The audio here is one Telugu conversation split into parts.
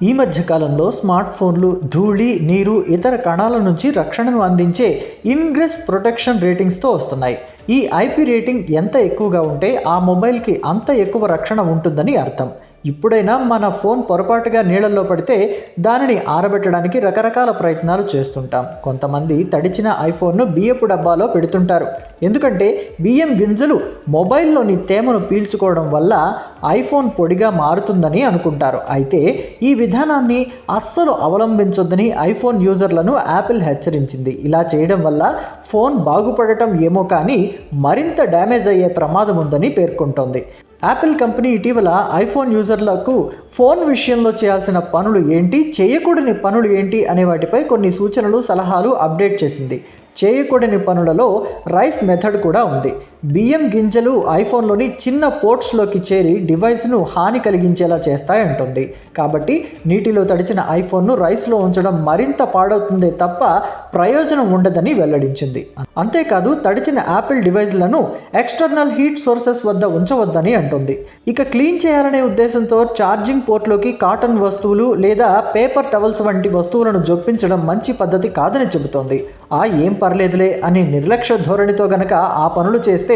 ఈ మధ్య కాలంలో స్మార్ట్ ఫోన్లు ధూళి, నీరు, ఇతర కణాల నుంచి రక్షణను అందించే ఇన్గ్రెస్ ప్రొటెక్షన్ రేటింగ్స్తో వస్తున్నాయి. ఈ ఐపీ రేటింగ్ ఎంత ఎక్కువగా ఉంటే ఆ మొబైల్కి అంత ఎక్కువ రక్షణ ఉంటుందని అర్థం. ఇప్పుడైనా మన ఫోన్ పొరపాటుగా నీళ్ళల్లో పడితే దానిని ఆరబెట్టడానికి రకరకాల ప్రయత్నాలు చేస్తుంటాం. కొంతమంది తడిచిన ఐఫోన్ను బియ్యపు డబ్బాలో పెడుతుంటారు. ఎందుకంటే బియ్యం గింజలు మొబైల్లోని తేమను పీల్చుకోవడం వల్ల ఐఫోన్ పొడిగా మారుతుందని అనుకుంటారు. అయితే ఈ విధానాన్ని అస్సలు అవలంబించొద్దని ఐఫోన్ యూజర్లను యాపిల్ హెచ్చరించింది. ఇలా చేయడం వల్ల ఫోన్ బాగుపడటం ఏమో కానీ మరింత డ్యామేజ్ అయ్యే ప్రమాదం ఉందని పేర్కొంటోంది. యాపిల్ కంపెనీ ఇటీవల ఐఫోన్ యూజర్లకు ఫోన్ విషయంలో చేయాల్సిన పనులు ఏంటి, చేయకూడని పనులు ఏంటి అనే వాటిపై కొన్ని సూచనలు, సలహాలు అప్డేట్ చేసింది. చేయకూడని పనులలో రైస్ మెథడ్ కూడా ఉంది. బియ్యం గింజలు ఐఫోన్లోని చిన్న పోర్ట్స్లోకి చేరి డివైస్ను హాని కలిగించేలా చేస్తాయంటుంది. కాబట్టి నీటిలో తడిచిన ఐఫోన్ను రైస్లో ఉంచడం మరింత పాడవుతుందే తప్ప ప్రయోజనం ఉండదని వెల్లడించింది. అంతేకాదు తడిచిన యాపిల్ డివైస్లను ఎక్స్టర్నల్ హీట్ సోర్సెస్ వద్ద ఉంచవద్దని అంటుంది. ఇక క్లీన్ చేయాలనే ఉద్దేశంతో ఛార్జింగ్ పోర్ట్లోకి కాటన్ వస్తువులు లేదా పేపర్ టవల్స్ వంటి వస్తువులను జొప్పించడం మంచి పద్ధతి కాదని చెబుతోంది. ఏం పర్లేదులే అనే నిర్లక్ష్య ధోరణితో గనక ఆ పనులు చేస్తే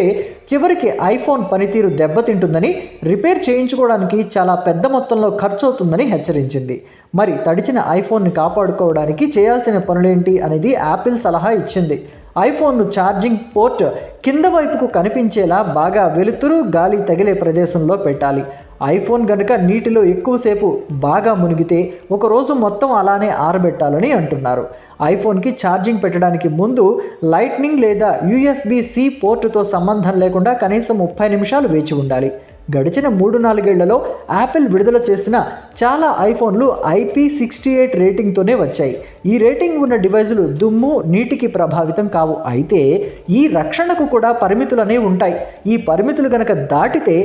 చివరికి ఐఫోన్ పనితీరు దెబ్బతింటుందని, రిపేర్ చేయించుకోవడానికి చాలా పెద్ద మొత్తంలో ఖర్చు అవుతుందని హెచ్చరించింది. మరి తడిచిన ఐఫోన్ని కాపాడుకోవడానికి చేయాల్సిన పనులేంటి అనేది యాపిల్ సలహా ఇచ్చింది. ఐఫోన్ను ఛార్జింగ్ పోర్ట్ కింద వైపుకు కనిపించేలా బాగా వెలుతురు, గాలి తగిలే ప్రదేశంలో పెట్టాలి. ఐఫోన్ కనుక నీటిలో ఎక్కువసేపు బాగా మునిగితే ఒకరోజు మొత్తం అలానే ఆరబెట్టాలని అంటున్నారు. ఐఫోన్కి ఛార్జింగ్ పెట్టడానికి ముందు లైట్నింగ్ లేదా USB-C పోర్టుతో సంబంధం లేకుండా కనీసం 30 నిమిషాలు వేచి ఉండాలి. గడిచిన 3-4 ఏళ్లలో యాపిల్ విడుదల చేసిన చాలా ఐఫోన్లు IP68 రేటింగ్తోనే వచ్చాయి. ఈ రేటింగ్ ఉన్న డివైజులు దుమ్ము, నీటికి ప్రభావితం కావు. అయితే ఈ రక్షణకు కూడా పరిమితులనే ఉంటాయి. ఈ పరిమితులు గనక దాటితే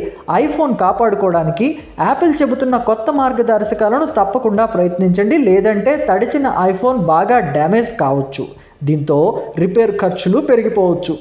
ఐఫోన్ కాపాడుకోవడానికి యాపిల్ చెబుతున్న కొత్త మార్గదర్శకాలను తప్పకుండా ప్రయత్నించండి. లేదంటే తడిచిన ఐఫోన్ బాగా డ్యామేజ్ కావచ్చు. దీంతో రిపేర్ ఖర్చులు పెరిగిపోవచ్చు.